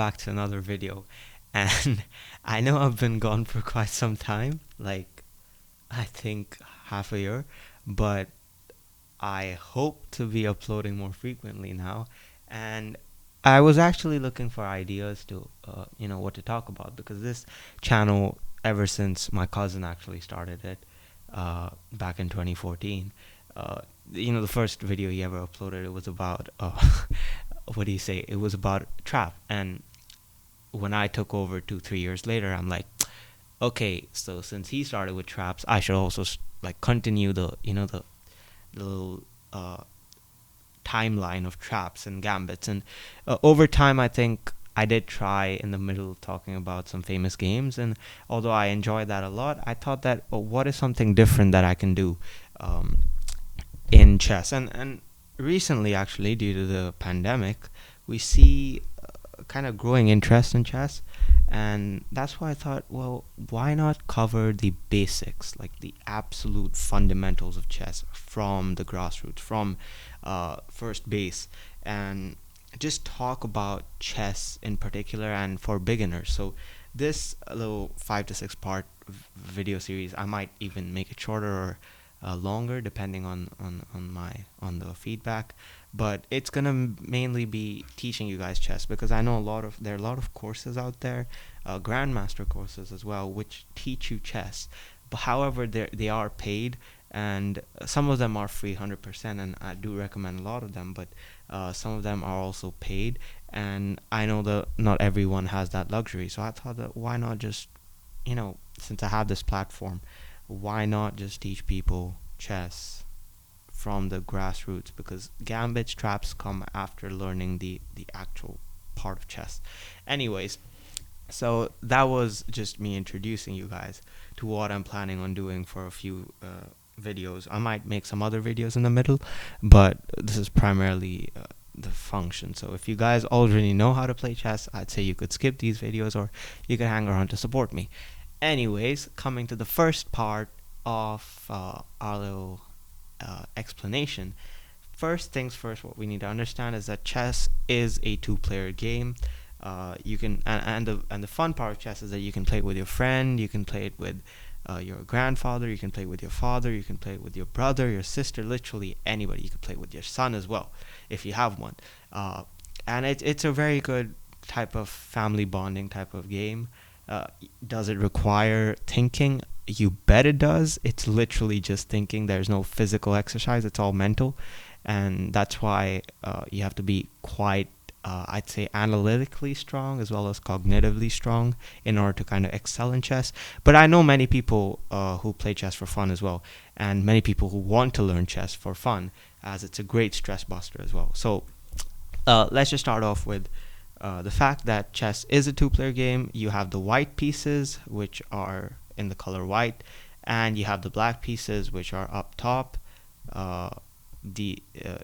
back to another video. And I know I've been gone for quite some time, like I think half a year, but I hope to be uploading more frequently now. And I was actually looking for ideas to, what to talk about because this channel, ever since my cousin actually started it back in 2014, uh, the first video he ever uploaded, it was about, what do you say? It was about trap. And when I took over 2, 3 years later, I'm like, okay, so since he started with traps, I should also like continue the little timeline of traps and gambits. And over time, I think I did try in the middle talking about some famous games. And although I enjoyed that a lot, I thought that what is something different that I can do um, in chess? And recently, actually, due to the pandemic, we see kind of growing interest in chess. And that's why I thought, well, why not cover the basics, like the absolute fundamentals of chess from the grassroots, from first base, and just talk about chess in particular and for beginners. So this little 5 to 6 part video series, I might even make it shorter or longer depending on the feedback, but it's gonna mainly be teaching you guys chess because I know there are a lot of courses out there, grandmaster courses as well, which teach you chess. But however, they are paid, and some of them are free 100%, and I do recommend a lot of them. But some of them are also paid, and I know that not everyone has that luxury. So I thought that why not just, since I have this platform, why not just teach people chess from the grassroots, because gambits traps come after learning the actual part of chess. Anyways, so that was just me introducing you guys to what I'm planning on doing for a few videos. I might make some other videos in the middle, but this is primarily the function. So if you guys already know how to play chess, I'd say you could skip these videos or you could hang around to support me. Anyways, coming to the first part of our little explanation. First things first, what we need to understand is that chess is a two-player game. You can and the fun part of chess is that you can play it with your friend, you can play it with your grandfather, you can play it with your father, you can play it with your brother, your sister, literally anybody. You can play it with your son as well if you have one. And it's a very good type of family bonding type of game. Does it require thinking? You bet it does. It's literally just thinking. There's no physical exercise. It's all mental, and that's why you have to be quite, I'd say, analytically strong as well as cognitively strong in order to kind of excel in chess. But I know many people who play chess for fun as well, and many people who want to learn chess for fun, as it's a great stress buster as well. So let's just start off with the fact that chess is a two-player game. You have the white pieces, which are in the color white, and you have the black pieces, which are up top. Uh, the, uh,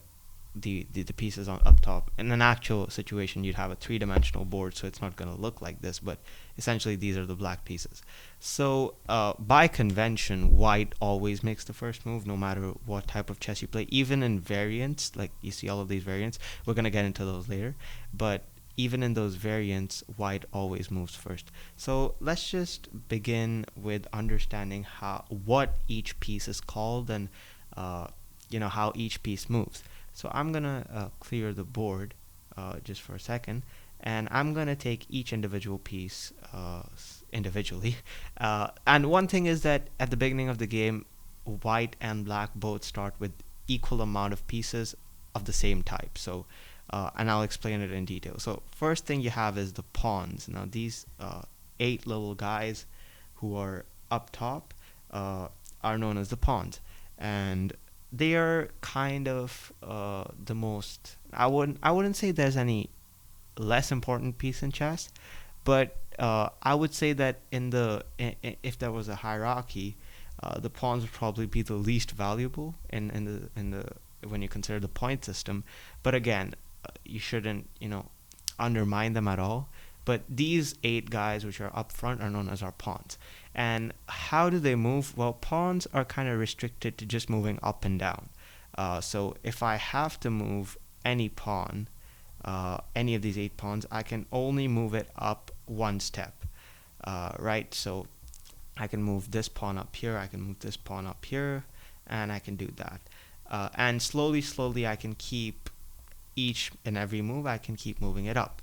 the pieces on up top. In an actual situation, you'd have a three-dimensional board, so it's not going to look like this. But essentially, these are the black pieces. So by convention, white always makes the first move, no matter what type of chess you play. Even in variants, like you see all of these variants, we're going to get into those later. But even in those variants, white always moves first. So let's just begin with understanding what each piece is called, and how each piece moves. So I'm gonna clear the board just for a second, and I'm gonna take each individual piece individually. And one thing is that at the beginning of the game, white and black both start with equal amount of pieces of the same type. So and I'll explain it in detail. So first thing you have is the pawns. Now these 8 little guys who are up top are known as the pawns, and they are kind of the most. I wouldn't say there's any less important piece in chess, but I would say that if there was a hierarchy, the pawns would probably be the least valuable in the when you consider the point system. But again, you shouldn't undermine them at all. But these 8 guys which are up front are known as our pawns. And how do they move? Well, pawns are kind of restricted to just moving up and down. So if I have to move any pawn, any of these 8 pawns, I can only move it up one step, right? So I can move this pawn up here, I can move this pawn up here, and I can do that. And slowly I can keep each and every move, I can keep moving it up.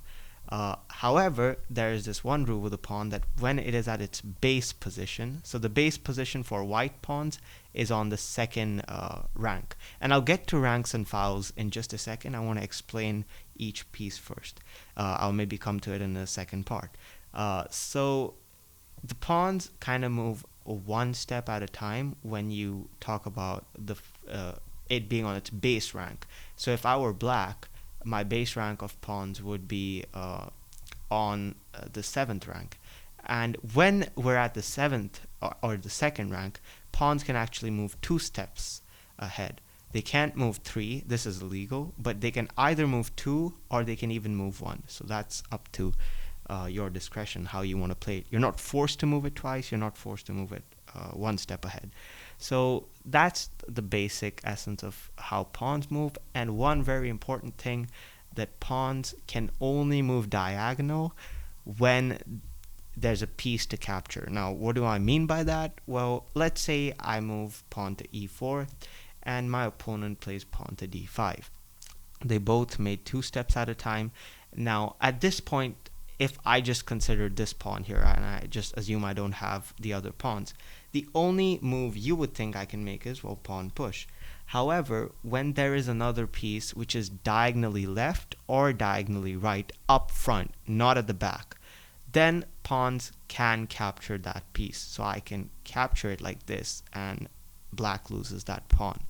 However, there is this one rule with a pawn that when it is at its base position, so the base position for white pawns is on the second rank. And I'll get to ranks and files in just a second. I want to explain each piece first. I'll maybe come to it in the second part. So the pawns kind of move one step at a time when you talk about the it being on its base rank. So if I were black, my base rank of pawns would be on the 7th rank. And when we're at the 7th or the 2nd rank, pawns can actually move 2 steps ahead. They can't move 3, this is illegal, but they can either move 2 or they can even move 1. So that's up to your discretion, how you want to play it. You're not forced to move it twice, you're not forced to move it 1 step ahead. So that's the basic essence of how pawns move. And one very important thing, that pawns can only move diagonal when there's a piece to capture. Now, what do I mean by that? Well, let's say I move pawn to e4 and my opponent plays pawn to d5. They both made 2 steps at a time. Now, at this point, if I just consider this pawn here and I just assume I don't have the other pawns, the only move you would think I can make is, well, pawn push. However, when there is another piece which is diagonally left or diagonally right up front, not at the back, then pawns can capture that piece. So I can capture it like this and black loses that pawn.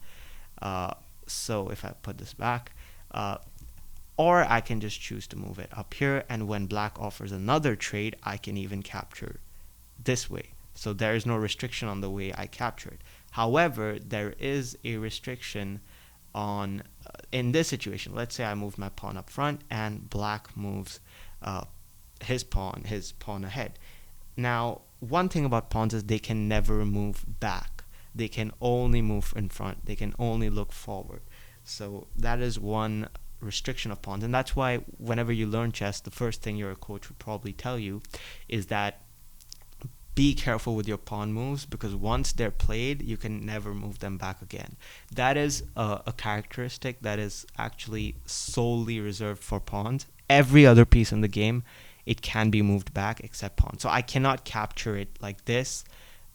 So if I put this back, or I can just choose to move it up here, and when black offers another trade, I can even capture this way. So there is no restriction on the way I capture it. However, there is a restriction on, in this situation, let's say I move my pawn up front and black moves his pawn ahead. Now, one thing about pawns is they can never move back. They can only move in front. They can only look forward. So that is one restriction of pawns, and that's why whenever you learn chess, the first thing your coach would probably tell you is that be careful with your pawn moves, because once they're played, you can never move them back again. That is a characteristic that is actually solely reserved for pawns. Every other piece in the game, it can be moved back except pawn. So I cannot capture it like this.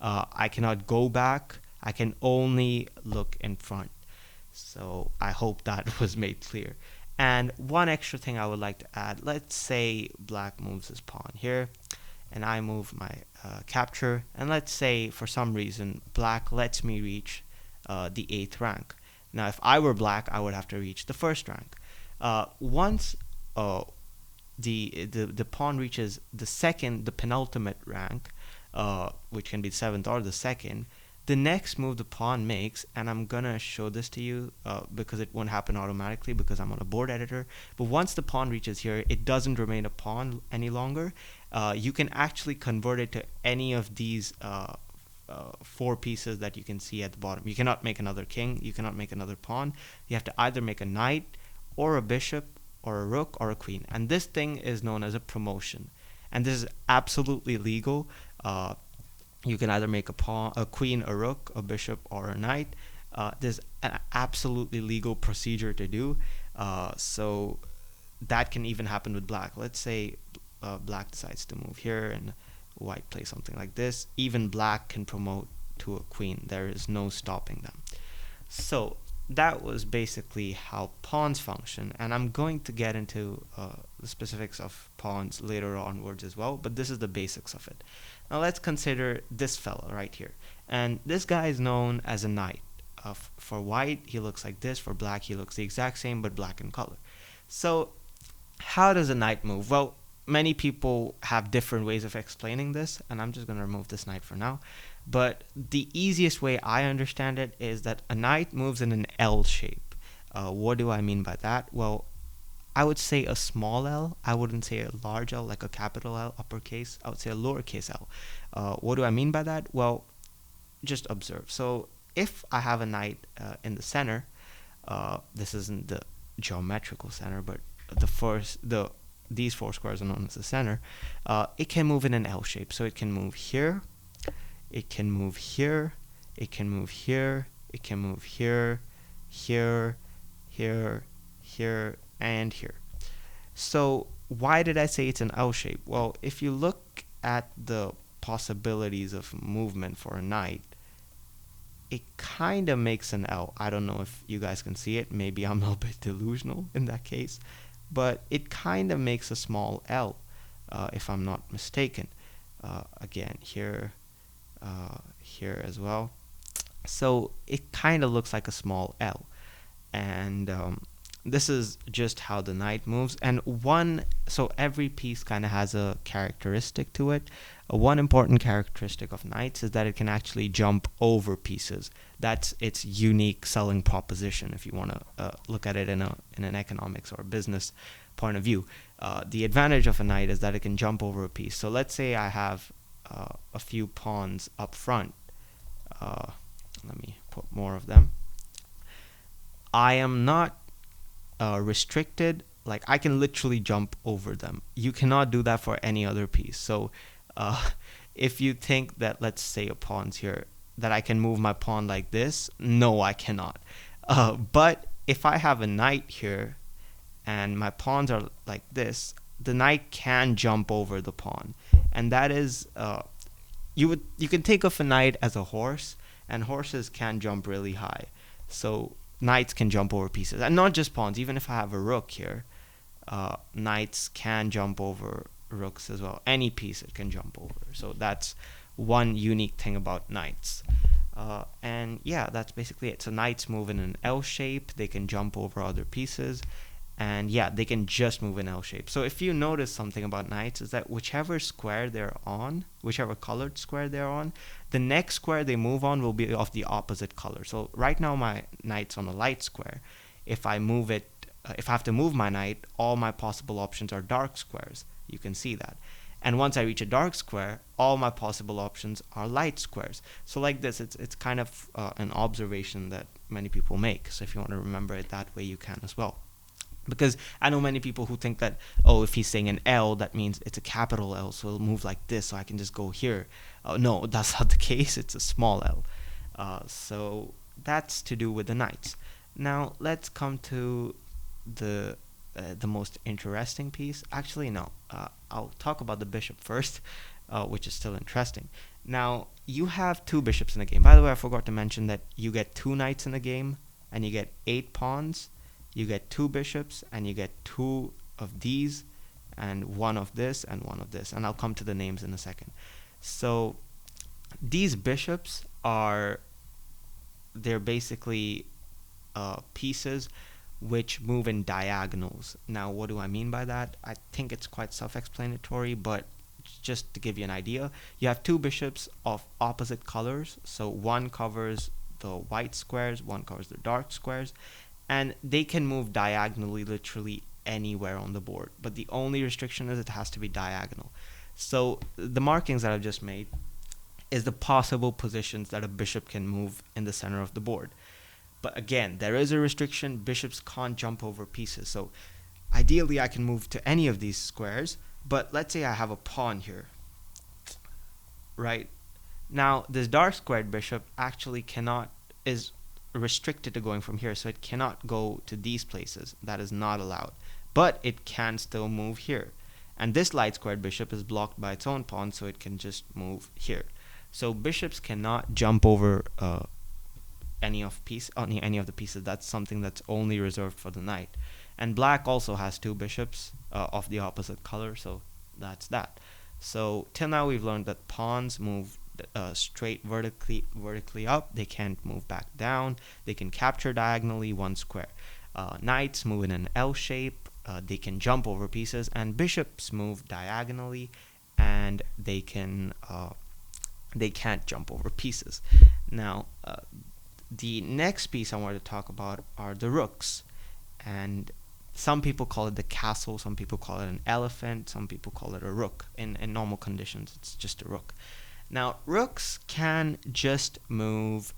I cannot go back. I can only look in front. So I hope that was made clear. And one extra thing I would like to add, let's say black moves his pawn here and I move my capture, and let's say for some reason black lets me reach the 8th rank. Now if I were black, I would have to reach the 1st rank. Once the pawn reaches the penultimate rank, which can be the 7th or the 2nd, the next move the pawn makes, and I'm gonna show this to you because it won't happen automatically because I'm on a board editor, but once the pawn reaches here, it doesn't remain a pawn any longer. You can actually convert it to any of these 4 pieces that you can see at the bottom. You cannot make another king, you cannot make another pawn. You have to either make a knight or a bishop or a rook or a queen, and this thing is known as a promotion, and this is absolutely legal. You can either make a pawn, a queen, a rook, a bishop, or a knight. There's an absolutely legal procedure to do. So that can even happen with black. Let's say black decides to move here and white plays something like this. Even black can promote to a queen. There is no stopping them. So that was basically how pawns function, and I'm going to get into the specifics of pawns later onwards as well, but this is the basics of it. Now let's consider this fella right here, and this guy is known as a knight. For white, he looks like this. For black, he looks the exact same, but black in color. So how does a knight move? Well, many people have different ways of explaining this, and I'm just going to remove this knight for now. But the easiest way I understand it is that a knight moves in an L shape. What do I mean by that? Well, I would say a small L. I wouldn't say a large L, like a capital L, uppercase. I would say a lowercase L. What do I mean by that? Well, just observe. So if I have a knight in the center, this isn't the geometrical center, but the first the these four squares are known as the center, it can move in an L shape. So it can move here, it can move here, it can move here, it can move here, here, here, here, and here. So why did I say it's an L shape? Well, if you look at the possibilities of movement for a knight, it kind of makes an L. I don't know if you guys can see it. Maybe I'm a little bit delusional in that case. But it kind of makes a small L, if I'm not mistaken. Again, here, here as well. So it kind of looks like a small L. And this is just how the knight moves. And so every piece kind of has a characteristic to it. One important characteristic of knights is that it can actually jump over pieces. That's its unique selling proposition, if you want to look at it in an economics or business point of view. The advantage of a knight is that it can jump over a piece. So let's say I have a few pawns up front. Let me put more of them. I am not restricted. Like, I can literally jump over them. You cannot do that for any other piece. So if you think that, let's say a pawn's here, that I can move my pawn like this, no, I cannot. But if I have a knight here and my pawns are like this, the knight can jump over the pawn. And that is, you can think of a knight as a horse, and horses can jump really high. So knights can jump over pieces, and not just pawns. Even if I have a rook here, knights can jump over rooks as well. Any piece it can jump over. So that's one unique thing about knights. And yeah, that's basically it. So knights move in an L shape. They can jump over other pieces. And yeah, they can just move in L shape. So if you notice something about knights, is that whichever square they're on, whichever colored square they're on, the next square they move on will be of the opposite color. So right now my knight's on a light square. If I move it, if I have to move my knight, all my possible options are dark squares. You can see that. And once I reach a dark square, all my possible options are light squares. So like this, it's kind of an observation that many people make. So if you want to remember it that way, you can as well. Because I know many people who think that, oh, if he's saying an L, that means it's a capital L, so it'll move like this, so I can just go here. No, that's not the case. It's a small L. So that's to do with the knights. Now let's come to the most interesting piece. Actually, no. I'll talk about the bishop first, which is still interesting. Now, you have two bishops in the game. By the way, I forgot to mention that you get two knights in the game, and you get 8 pawns. You get 2 bishops, and you get 2 of these, and 1 of this, and 1 of this. And I'll come to the names in a second. So these bishops they're basically pieces which move in diagonals. Now, what do I mean by that? I think it's quite self-explanatory, but just to give you an idea, you have 2 bishops of opposite colors. So one covers the white squares, one covers the dark squares, and they can move diagonally literally anywhere on the board. But the only restriction is it has to be diagonal. So the markings that I've just made is the possible positions that a bishop can move in the center of the board. But again, there is a restriction. Bishops can't jump over pieces. So ideally, I can move to any of these squares. But let's say I have a pawn here. Right? Now, this dark squared bishop actually is restricted to going from here. So it cannot go to these places. That is not allowed. But it can still move here. And this light squared bishop is blocked by its own pawn, so it can just move here. So bishops cannot jump over any of the pieces. That's something that's only reserved for the knight. And black also has 2 bishops of the opposite color, so that's that. So till now we've learned that pawns move straight vertically up. They can't move back down. They can capture diagonally 1 square. Knights move in an L shape. They can jump over pieces, and bishops move diagonally, and they can't jump over pieces. Now, the next piece I wanted to talk about are the rooks, and some people call it the castle, some people call it an elephant, some people call it a rook. In normal conditions, it's just a rook. Now, rooks can just move.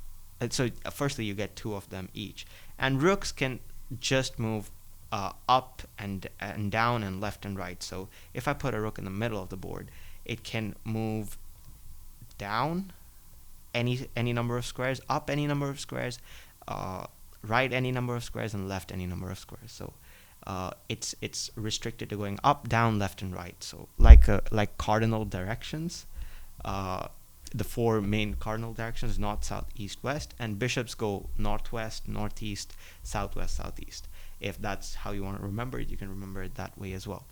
So firstly, you get 2 of them each, and rooks can just move up and down and left and right. So if I put a rook in the middle of the board, it can move down any number of squares, up any number of squares, right any number of squares, and left any number of squares. So it's restricted to going up, down, left, and right. So like cardinal directions, the four main cardinal directions: north, south, east, west, and bishops go northwest, northeast, southwest, southeast. If that's how you want to remember it, you can remember it that way as well.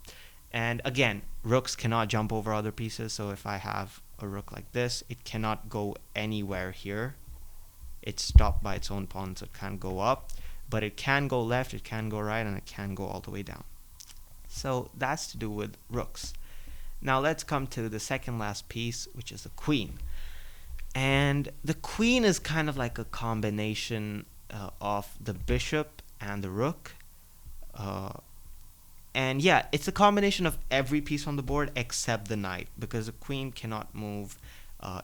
And again, rooks cannot jump over other pieces. So if I have a rook like this, it cannot go anywhere here. It's stopped by its own pawn, so it can't go up, but it can go left, it can go right, and it can go all the way down. So that's to do with rooks. Now let's come to the second last piece, which is the queen. And the queen is kind of like a combination of the bishop and the rook. And yeah, it's a combination of every piece on the board except the knight, because the queen cannot move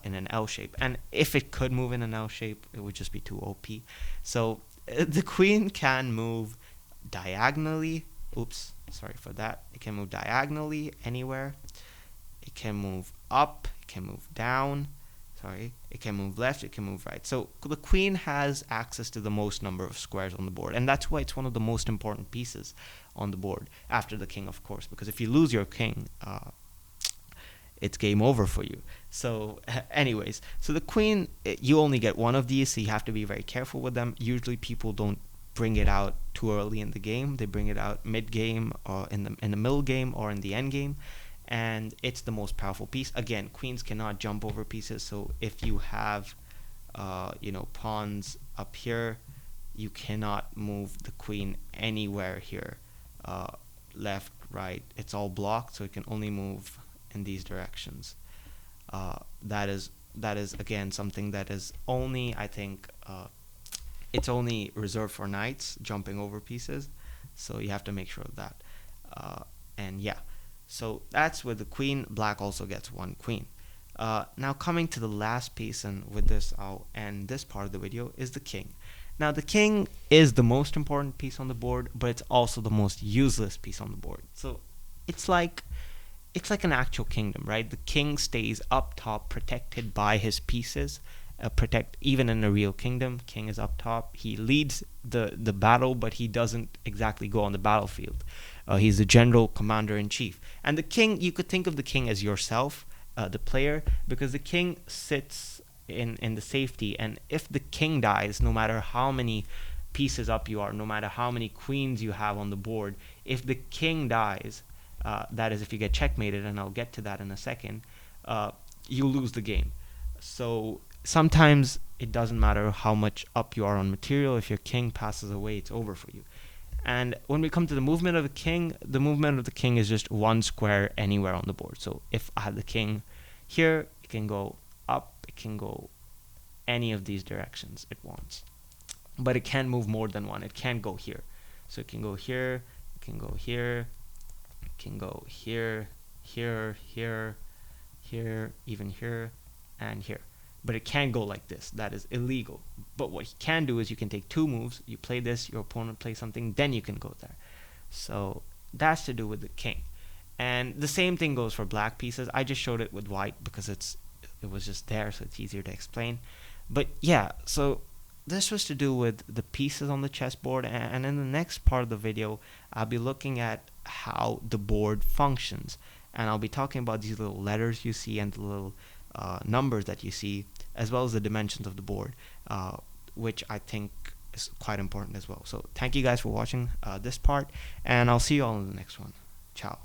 in an L shape. And if it could move in an L shape, it would just be too OP. So the queen can move diagonally. Oops, sorry for that. It can move diagonally anywhere. It can move up. It can move down. Sorry. It can move left. It can move right. So the queen has access to the most number of squares on the board. And that's why it's one of the most important pieces on the board, after the king, of course. Because if you lose your king, it's game over for you. So anyways, so the queen, you only get one of these, so you have to be very careful with them. Usually people don't bring it out too early in the game. They bring it out mid-game, or in the middle game, or in the end game. And it's the most powerful piece. Again, queens cannot jump over pieces, so if you have pawns up here, you cannot move the queen anywhere here, left, right. It's all blocked, so it can only move in these directions. That is again something that is only, I think, it's only reserved for knights jumping over pieces, so you have to make sure of that. And yeah, so that's with the queen. Black also gets one queen. Now coming to the last piece, and with this I'll end this part of the video, is the king. Now the king is the most important piece on the board, but it's also the most useless piece on the board. So it's like an actual kingdom, right? The king stays up top, protected by his pieces. Even in a real kingdom, king is up top. He leads the battle, but he doesn't exactly go on the battlefield. He's the general, commander-in-chief. And the king, you could think of the king as yourself, the player, because the king sits in the safety, and if the king dies, no matter how many pieces up you are, no matter how many queens you have on the board, if the king dies, that is if you get checkmated, and I'll get to that in a second, you lose the game. So sometimes it doesn't matter how much up you are on material. If your king passes away, it's over for you. And when we come to the movement of the king is just one square anywhere on the board. So if I have the king here, it can go up, it can go any of these directions it wants. But it can't move more than one. It can't go here. So it can go here, it can go here, it can go here, here, here, here, even here, and here. But it can't go like this. That is illegal. But what he can do is you can take two moves, you play this, your opponent plays something, then you can go there. So that's to do with the king. And the same thing goes for black pieces. I just showed it with white because it was just there, so it's easier to explain. But yeah, so this was to do with the pieces on the chessboard, and in the next part of the video, I'll be looking at how the board functions. And I'll be talking about these little letters you see and the little numbers that you see, as well as the dimensions of the board, which I think is quite important as well. So thank you guys for watching this part, and I'll see you all in the next one. Ciao.